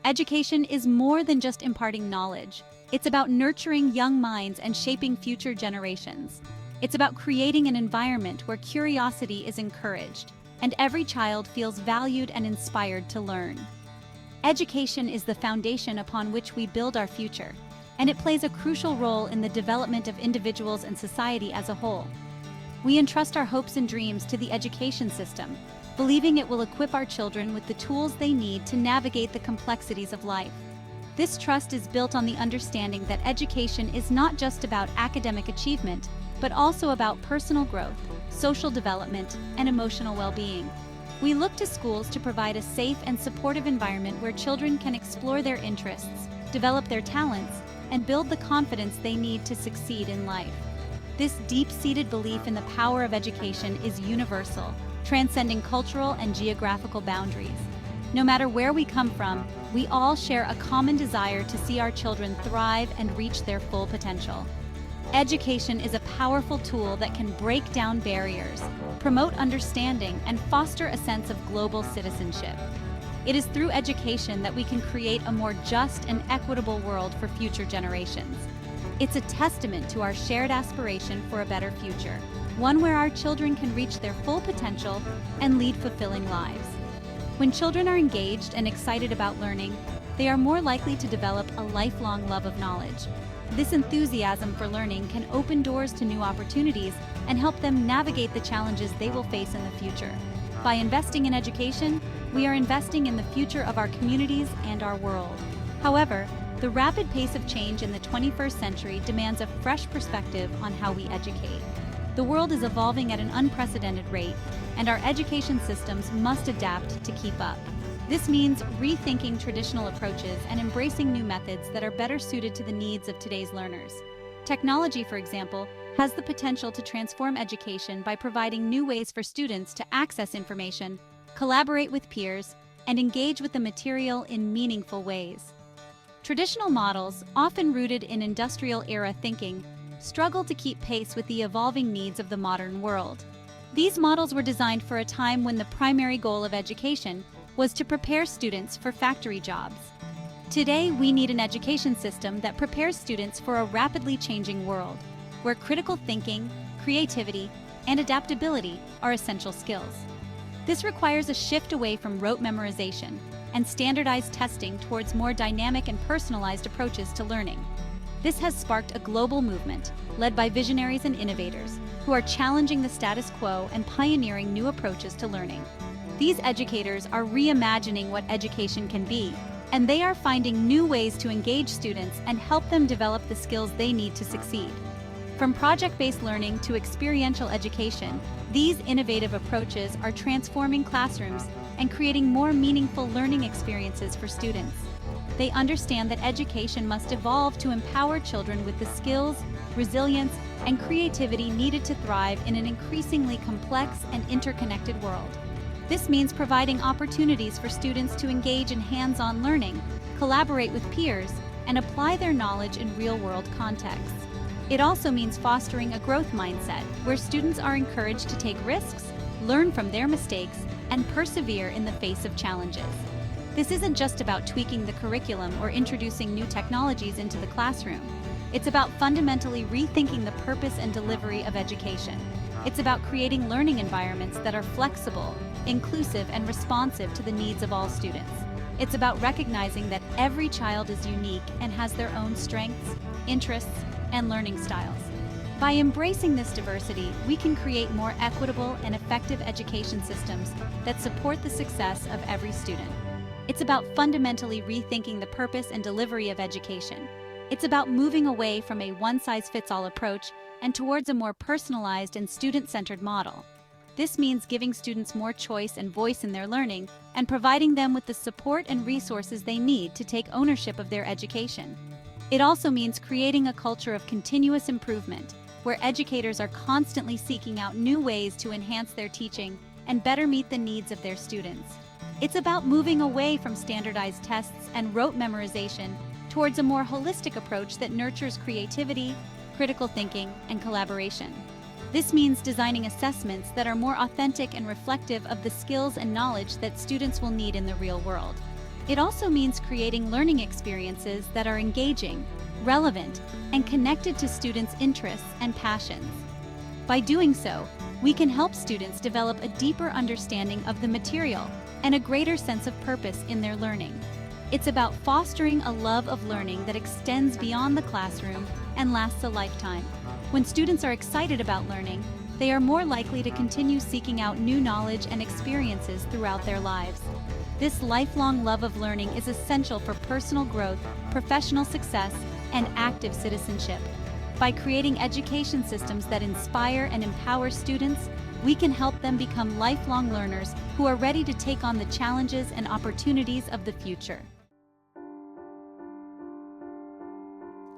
Education is more than just imparting knowledge. It's about nurturing young minds and shaping future generations. It's about creating an environment where curiosity is encouraged and every child feels valued and inspired to learn. Education is the foundation upon which we build our future, and it plays a crucial role in the development of individuals and society as a whole. We entrust our hopes and dreams to the education system, believing it will equip our children with the tools they need to navigate the complexities of life. This trust is built on the understanding that education is not just about academic achievement, but also about personal growth, social development, and emotional well-being. We look to schools to provide a safe and supportive environment where children can explore their interests, develop their talents, and build the confidence they need to succeed in life. This deep-seated belief in the power of education is universal, transcending cultural and geographical boundaries. No matter where we come from, we all share a common desire to see our children thrive and reach their full potential. Education is a powerful tool that can break down barriers, promote understanding, and foster a sense of global citizenship. It is through education that we can create a more just and equitable world for future generations. It's a testament to our shared aspiration for a better future, one where our children can reach their full potential and lead fulfilling lives. When children are engaged and excited about learning, they are more likely to develop a lifelong love of knowledge. This enthusiasm for learning can open doors to new opportunities and help them navigate the challenges they will face in the future. By investing in education, we are investing in the future of our communities and our world. However, the rapid pace of change in the 21st century demands a fresh perspective on how we educate. The world is evolving at an unprecedented rate, and our education systems must adapt to keep up. This means rethinking traditional approaches and embracing new methods that are better suited to the needs of today's learners. Technology, for example, has the potential to transform education by providing new ways for students to access information, collaborate with peers, and engage with the material in meaningful ways. Traditional models, often rooted in industrial-era thinking, struggle to keep pace with the evolving needs of the modern world. These models were designed for a time when the primary goal of education was to prepare students for factory jobs. Today, we need an education system that prepares students for a rapidly changing world, where critical thinking, creativity, and adaptability are essential skills. This requires a shift away from rote memorization and standardized testing towards more dynamic and personalized approaches to learning. This has sparked a global movement, led by visionaries and innovators, who are challenging the status quo and pioneering new approaches to learning. These educators are reimagining what education can be, and they are finding new ways to engage students and help them develop the skills they need to succeed. From project-based learning to experiential education, these innovative approaches are transforming classrooms and creating more meaningful learning experiences for students. They understand that education must evolve to empower children with the skills, resilience, and creativity needed to thrive in an increasingly complex and interconnected world. This means providing opportunities for students to engage in hands-on learning, collaborate with peers, and apply their knowledge in real-world contexts. It also means fostering a growth mindset, where students are encouraged to take risks, learn from their mistakes, and persevere in the face of challenges. This isn't just about tweaking the curriculum or introducing new technologies into the classroom. It's about fundamentally rethinking the purpose and delivery of education. It's about creating learning environments that are flexible, inclusive, and responsive to the needs of all students. It's about recognizing that every child is unique and has their own strengths, interests, and learning styles. By embracing this diversity, we can create more equitable and effective education systems that support the success of every student. It's about fundamentally rethinking the purpose and delivery of education. It's about moving away from a one-size-fits-all approach and towards a more personalized and student-centered model. This means giving students more choice and voice in their learning and providing them with the support and resources they need to take ownership of their education. It also means creating a culture of continuous improvement, where educators are constantly seeking out new ways to enhance their teaching and better meet the needs of their students. It's about moving away from standardized tests and rote memorization towards a more holistic approach that nurtures creativity, critical thinking, and collaboration. This means designing assessments that are more authentic and reflective of the skills and knowledge that students will need in the real world. It also means creating learning experiences that are engaging, relevant, and connected to students' interests and passions. By doing so, we can help students develop a deeper understanding of the material and a greater sense of purpose in their learning. It's about fostering a love of learning that extends beyond the classroom and lasts a lifetime. When students are excited about learning, they are more likely to continue seeking out new knowledge and experiences throughout their lives. This lifelong love of learning is essential for personal growth, professional success, and active citizenship. By creating education systems that inspire and empower students, we can help them become lifelong learners who are ready to take on the challenges and opportunities of the future.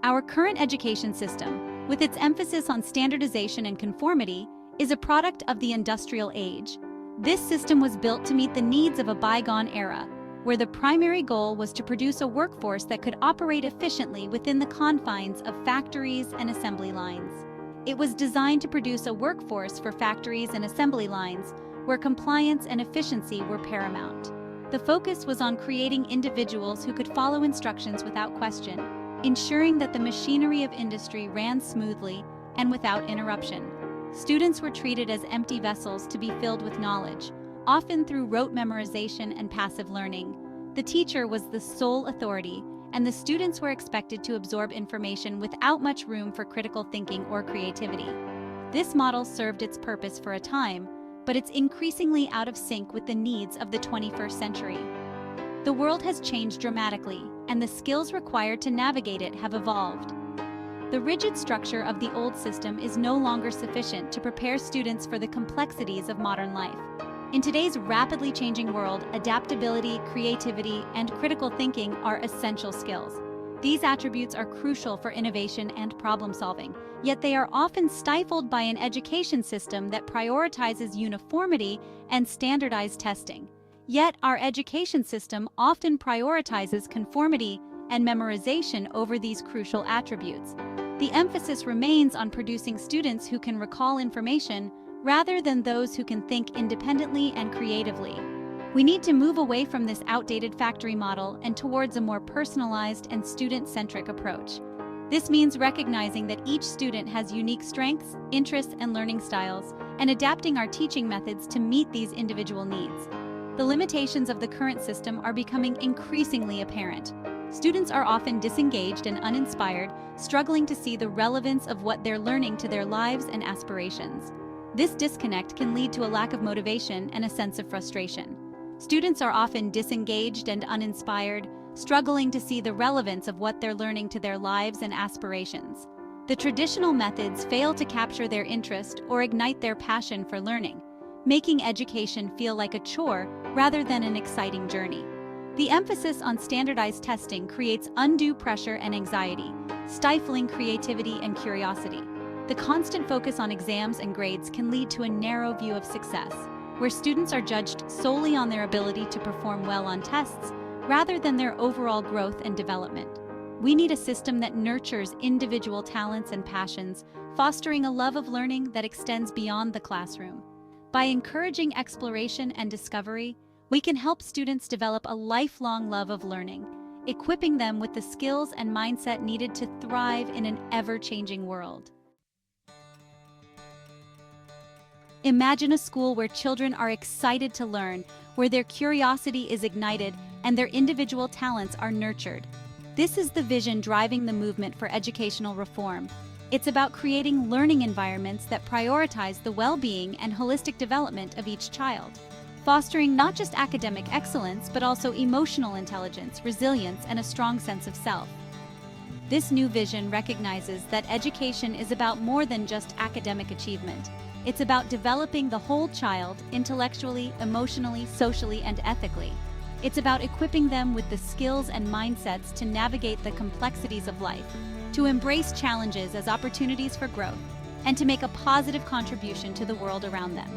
Our current education system, with its emphasis on standardization and conformity, is a product of the industrial age. This system was built to meet the needs of a bygone era, where the primary goal was to produce a workforce that could operate efficiently within the confines of factories and assembly lines. It was designed to produce a workforce for factories and assembly lines, where compliance and efficiency were paramount. The focus was on creating individuals who could follow instructions without question, ensuring that the machinery of industry ran smoothly and without interruption. Students were treated as empty vessels to be filled with knowledge, often through rote memorization and passive learning. The teacher was the sole authority, and the students were expected to absorb information without much room for critical thinking or creativity. This model served its purpose for a time, but it's increasingly out of sync with the needs of the 21st century. The world has changed dramatically, and the skills required to navigate it have evolved. The rigid structure of the old system is no longer sufficient to prepare students for the complexities of modern life. In today's rapidly changing world, adaptability, creativity, and critical thinking are essential skills. These attributes are crucial for innovation and problem solving, yet they are often stifled by an education system that prioritizes uniformity and standardized testing. Yet our education system often prioritizes conformity and memorization over these crucial attributes. The emphasis remains on producing students who can recall information rather than those who can think independently and creatively. We need to move away from this outdated factory model and towards a more personalized and student-centric approach. This means recognizing that each student has unique strengths, interests, and learning styles, and adapting our teaching methods to meet these individual needs. The limitations of the current system are becoming increasingly apparent. Students are often disengaged and uninspired, struggling to see the relevance of what they're learning to their lives and aspirations. This disconnect can lead to a lack of motivation and a sense of frustration. Students are often disengaged and uninspired, struggling to see the relevance of what they're learning to their lives and aspirations. The traditional methods fail to capture their interest or ignite their passion for learning, making education feel like a chore rather than an exciting journey. The emphasis on standardized testing creates undue pressure and anxiety, stifling creativity and curiosity. The constant focus on exams and grades can lead to a narrow view of success, where students are judged solely on their ability to perform well on tests rather than their overall growth and development. We need a system that nurtures individual talents and passions, fostering a love of learning that extends beyond the classroom. By encouraging exploration and discovery, we can help students develop a lifelong love of learning, equipping them with the skills and mindset needed to thrive in an ever-changing world. Imagine a school where children are excited to learn, where their curiosity is ignited and their individual talents are nurtured. This is the vision driving the movement for educational reform. It's about creating learning environments that prioritize the well-being and holistic development of each child, fostering not just academic excellence, but also emotional intelligence, resilience, and a strong sense of self. This new vision recognizes that education is about more than just academic achievement. It's about developing the whole child intellectually, emotionally, socially, and ethically. It's about equipping them with the skills and mindsets to navigate the complexities of life, to embrace challenges as opportunities for growth, and to make a positive contribution to the world around them.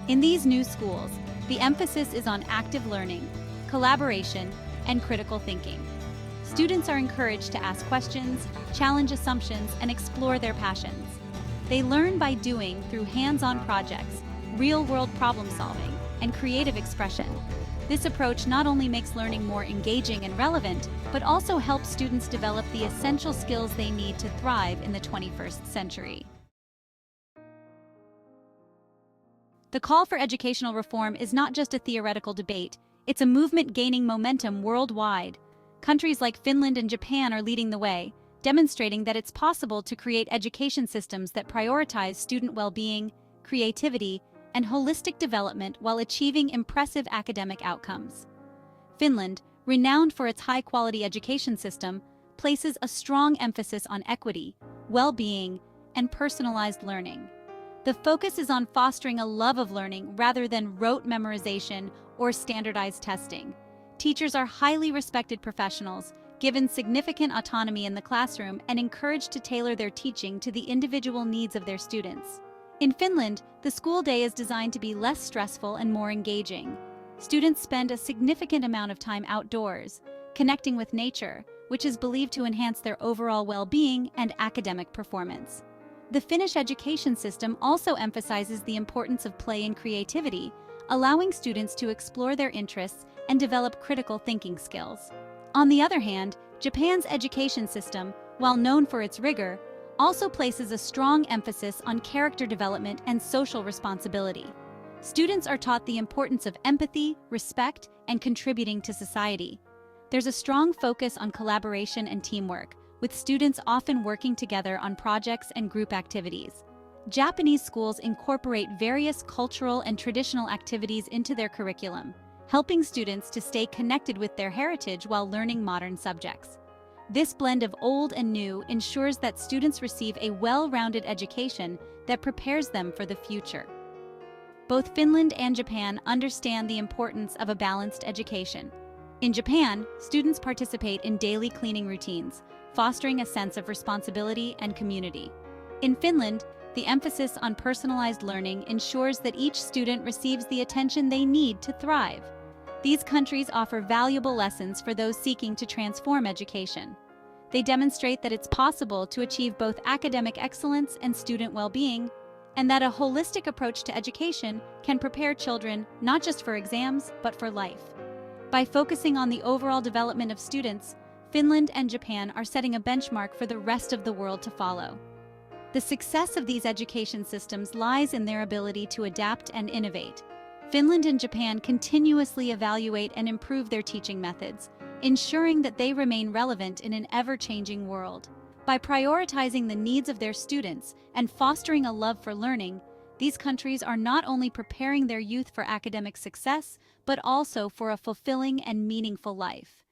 In these new schools, the emphasis is on active learning, collaboration, and critical thinking. Students are encouraged to ask questions, challenge assumptions, and explore their passions. They learn by doing through hands-on projects, real-world problem-solving, and creative expression. This approach not only makes learning more engaging and relevant, but also helps students develop the essential skills they need to thrive in the 21st century. The call for educational reform is not just a theoretical debate, it's a movement gaining momentum worldwide. Countries like Finland and Japan are leading the way, demonstrating that it's possible to create education systems that prioritize student well-being, creativity, and holistic development while achieving impressive academic outcomes. Finland, renowned for its high-quality education system, places a strong emphasis on equity, well-being, and personalized learning. The focus is on fostering a love of learning rather than rote memorization or standardized testing. Teachers are highly respected professionals, given significant autonomy in the classroom and encouraged to tailor their teaching to the individual needs of their students. In Finland, the school day is designed to be less stressful and more engaging. Students spend a significant amount of time outdoors, connecting with nature, which is believed to enhance their overall well-being and academic performance. The Finnish education system also emphasizes the importance of play and creativity, allowing students to explore their interests and develop critical thinking skills. On the other hand, Japan's education system, while known for its rigor, also places a strong emphasis on character development and social responsibility. Students are taught the importance of empathy, respect, and contributing to society. There's a strong focus on collaboration and teamwork, with students often working together on projects and group activities. Japanese schools incorporate various cultural and traditional activities into their curriculum, helping students to stay connected with their heritage while learning modern subjects. This blend of old and new ensures that students receive a well-rounded education that prepares them for the future. Both Finland and Japan understand the importance of a balanced education. In Japan, students participate in daily cleaning routines, fostering a sense of responsibility and community. In Finland, the emphasis on personalized learning ensures that each student receives the attention they need to thrive. These countries offer valuable lessons for those seeking to transform education. They demonstrate that it's possible to achieve both academic excellence and student well-being, and that a holistic approach to education can prepare children not just for exams, but for life. By focusing on the overall development of students, Finland and Japan are setting a benchmark for the rest of the world to follow. The success of these education systems lies in their ability to adapt and innovate. Finland and Japan continuously evaluate and improve their teaching methods, ensuring that they remain relevant in an ever-changing world. By prioritizing the needs of their students and fostering a love for learning, these countries are not only preparing their youth for academic success, but also for a fulfilling and meaningful life.